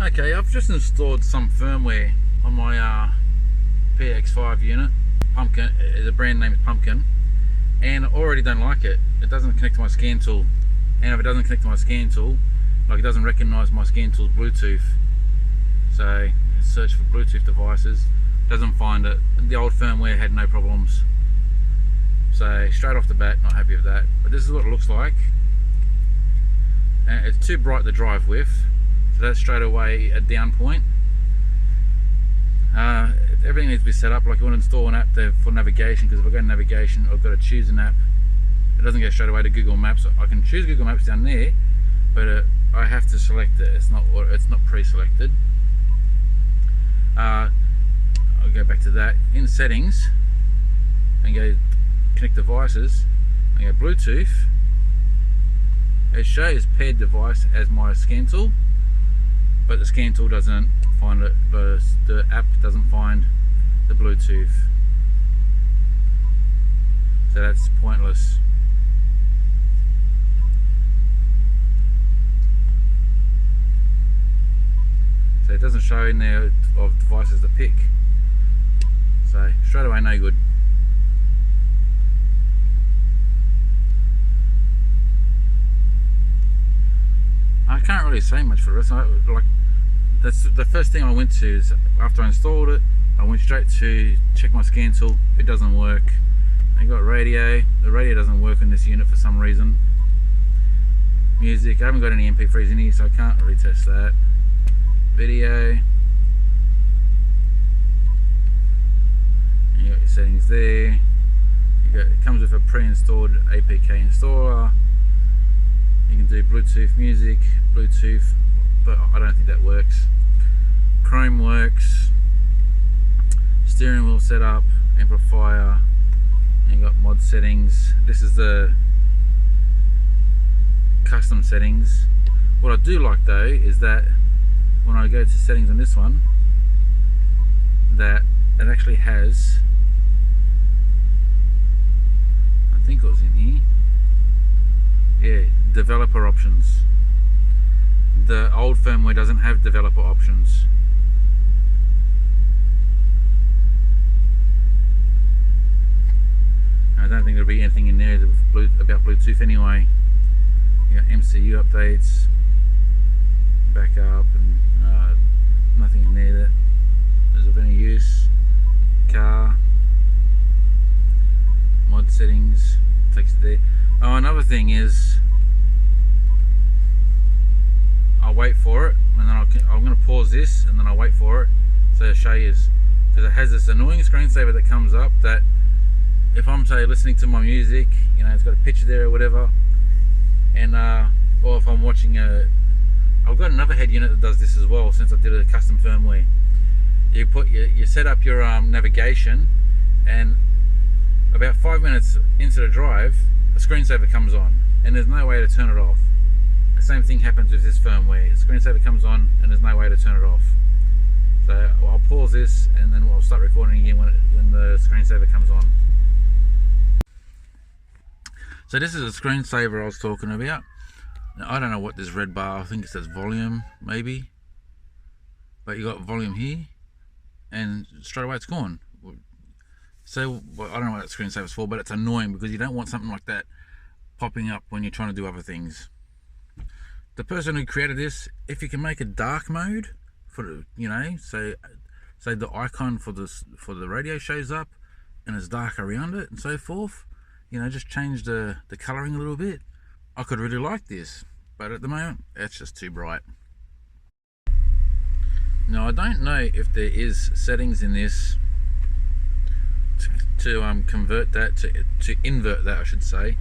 Okay, I've just installed some firmware on my PX5 unit. Pumpkin, the brand name is Pumpkin, and I already don't like it. It doesn't connect to my scan tool, and if it doesn't connect to my scan tool, like it doesn't recognize my scan tool's Bluetooth. So search for Bluetooth devices, doesn't find it. The old firmware had no problems. So straight off the bat, not happy with that. But this is what it looks like. And it's too bright to drive with, so that's straight away a down point. Everything needs to be set up. Like you want to install an app there for navigation, because if I go to navigation, I've got to choose an app. It doesn't go straight away to Google Maps. I can choose Google Maps down there, but I have to select it. It's not pre-selected. I'll go back to that in settings and go connect devices. I go Bluetooth. It shows paired device as my scan tool, but the scan tool doesn't find it. The app doesn't find the Bluetooth, so that's pointless. So it doesn't show in there of devices to pick. So straight away, no good. I can't really say much for the rest. That's the first thing I went to. Is after I installed it, I went straight to check my scan tool. It doesn't work. I got radio. The radio doesn't work in this unit for some reason. Music. I haven't got any MP3s in here, so I can't really test that. Video. And you got your settings there. It comes with a pre-installed APK installer. You can do Bluetooth music, Bluetooth, but I don't think that works. Chrome works. Steering wheel setup, amplifier, and you got mod settings. This is the custom settings. What I do like though is that when I go to settings on this one, that it actually has, I think it was in here, yeah, developer options. The old firmware doesn't have developer options. I don't think there'll be anything in there about Bluetooth anyway. You got MCU updates, backup, and nothing in there that is of any use. Car, mod settings, takes it there. Oh, another thing is, I'll wait for it, and then I'm going to pause this, and then I'll wait for it so I'll show you, because it has this annoying screensaver that comes up that if I'm, say, listening to my music, you know, it's got a picture there or whatever, and or if I'm watching I've got another head unit that does this as well, since I did a custom firmware. You set up your navigation, and about 5 minutes into the drive, a screensaver comes on, and there's no way to turn it off. The same thing happens with this firmware. The screensaver comes on, and there's no way to turn it off. So I'll pause this, and then I'll start recording again when the screensaver comes on. So this is a screensaver I was talking about. Now, I don't know what this red bar, I think it says volume, maybe. But you got volume here, and straight away it's gone. So well, I don't know what that screensaver's for, but it's annoying because you don't want something like that popping up when you're trying to do other things. The person who created this, if you can make a dark mode for the, you know, so the icon for the radio shows up and it's dark around it and so forth, you know, just change the coloring a little bit. I could really like this, but at the moment it's just too bright. Now I don't know if there is settings in this to convert that to invert that, I should say,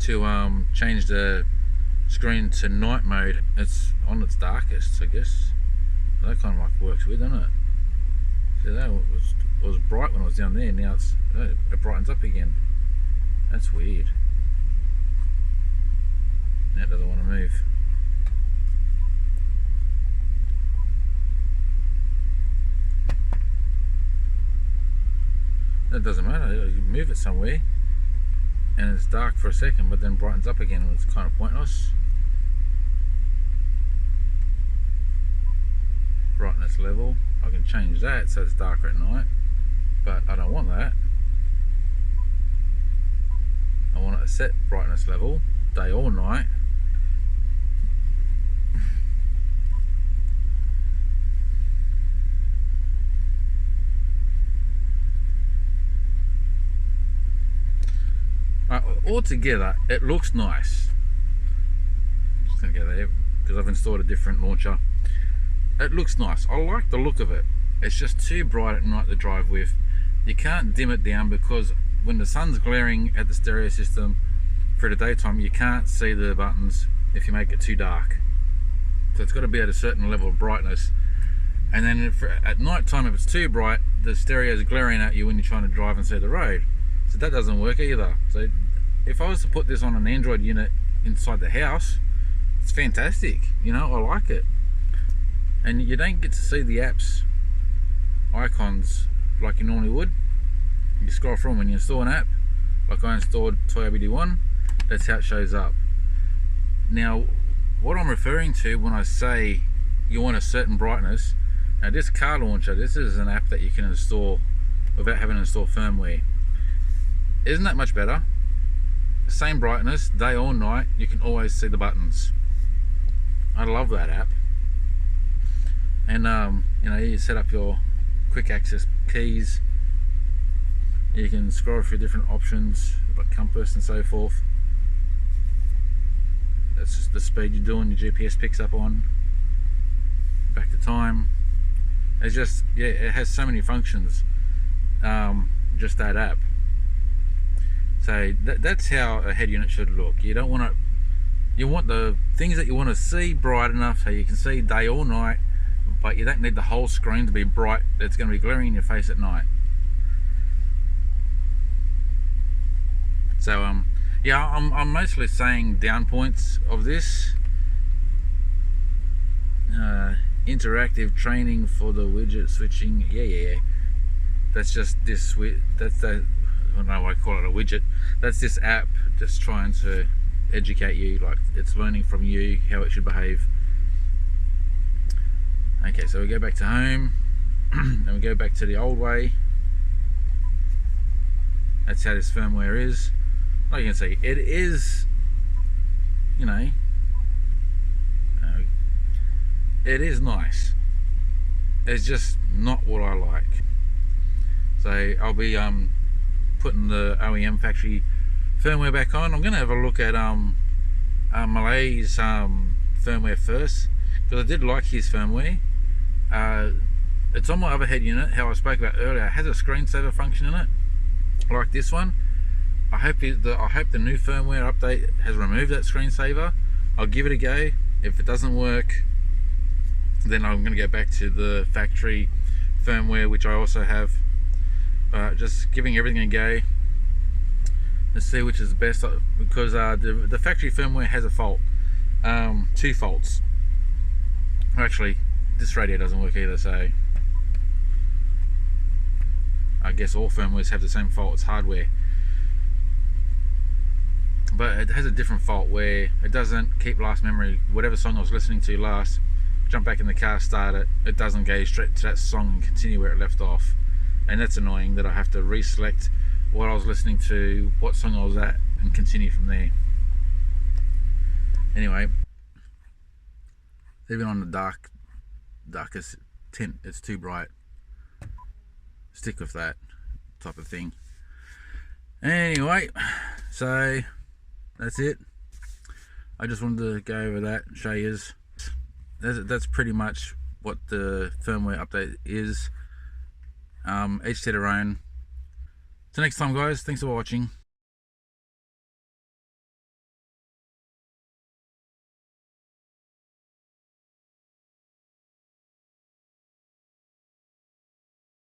to change the screen to night mode. It's on its darkest, I guess. That kind of like works with, doesn't it? See, that was bright when I was down there. Now it brightens up again. That's weird. Now it doesn't want to move. That doesn't matter. You move it somewhere and it's dark for a second, but then brightens up again, and it's kind of pointless. brightness level. I can change that so it's darker at night, but I don't want that. I want it to set brightness level day or night. Altogether, it looks nice. I'm just gonna go there because I've installed a different launcher. It looks nice. I like the look of it. It's just too bright at night to drive with. You can't dim it down because when the sun's glaring at the stereo system for the daytime, you can't see the buttons if you make it too dark. So it's got to be at a certain level of brightness. And then at night time, if it's too bright, the stereo is glaring at you when you're trying to drive and see the road. So that doesn't work either. So if I was to put this on an Android unit inside the house, it's fantastic. You know, I like it. And you don't get to see the app's icons like you normally would. You scroll from when you install an app, like I installed TOYBD1, that's how it shows up. Now, what I'm referring to when I say you want a certain brightness, now this car launcher, this is an app that you can install without having to install firmware. Isn't that much better? Same brightness, day or night, you can always see the buttons. I love that app. And you know, you set up your quick access keys. You can scroll through different options like compass and so forth. That's just the speed you're doing, your GPS picks up on. Back to time. It's just, yeah, it has so many functions. Just that app. So that's how a head unit should look. You don't want to. You want the things that you want to see bright enough so you can see day or night, but you don't need the whole screen to be bright. It's going to be glaring in your face at night. So yeah, I'm mostly saying down points of this. Interactive training for the widget switching. Yeah. That's just this. That's the. I don't know why I call it a widget. That's this app just trying to educate you, like it's learning from you how it should behave. Okay, so we go back to home and we go back to the old way. That's how this firmware is. Like you can see, it is, you know, it is nice. It's just not what I like. So I'll be putting the OEM factory firmware back on. I'm going to have a look at Malay's firmware first, because I did like his firmware. It's on my other head unit, how I spoke about earlier. It has a screensaver function in it, like this one. I hope the new firmware update has removed that screensaver. I'll give it a go. If it doesn't work, then I'm going to go back to the factory firmware, which I also have. Just giving everything a go. Let's see which is the best, because the factory firmware has a fault, 2 faults. Actually, this radio doesn't work either, so I guess all firmwares have the same fault. It's hardware, but it has a different fault where it doesn't keep last memory. Whatever song I was listening to last, jump back in the car, start it, it doesn't go straight to that song and continue where it left off. And that's annoying, that I have to reselect what I was listening to, what song I was at, and continue from there. Anyway, even on the darkest tint, it's too bright. Stick with that type of thing. Anyway, so that's it. I just wanted to go over that and show you. That's pretty much what the firmware update is. Each to their own. Till next time, guys, thanks for watching.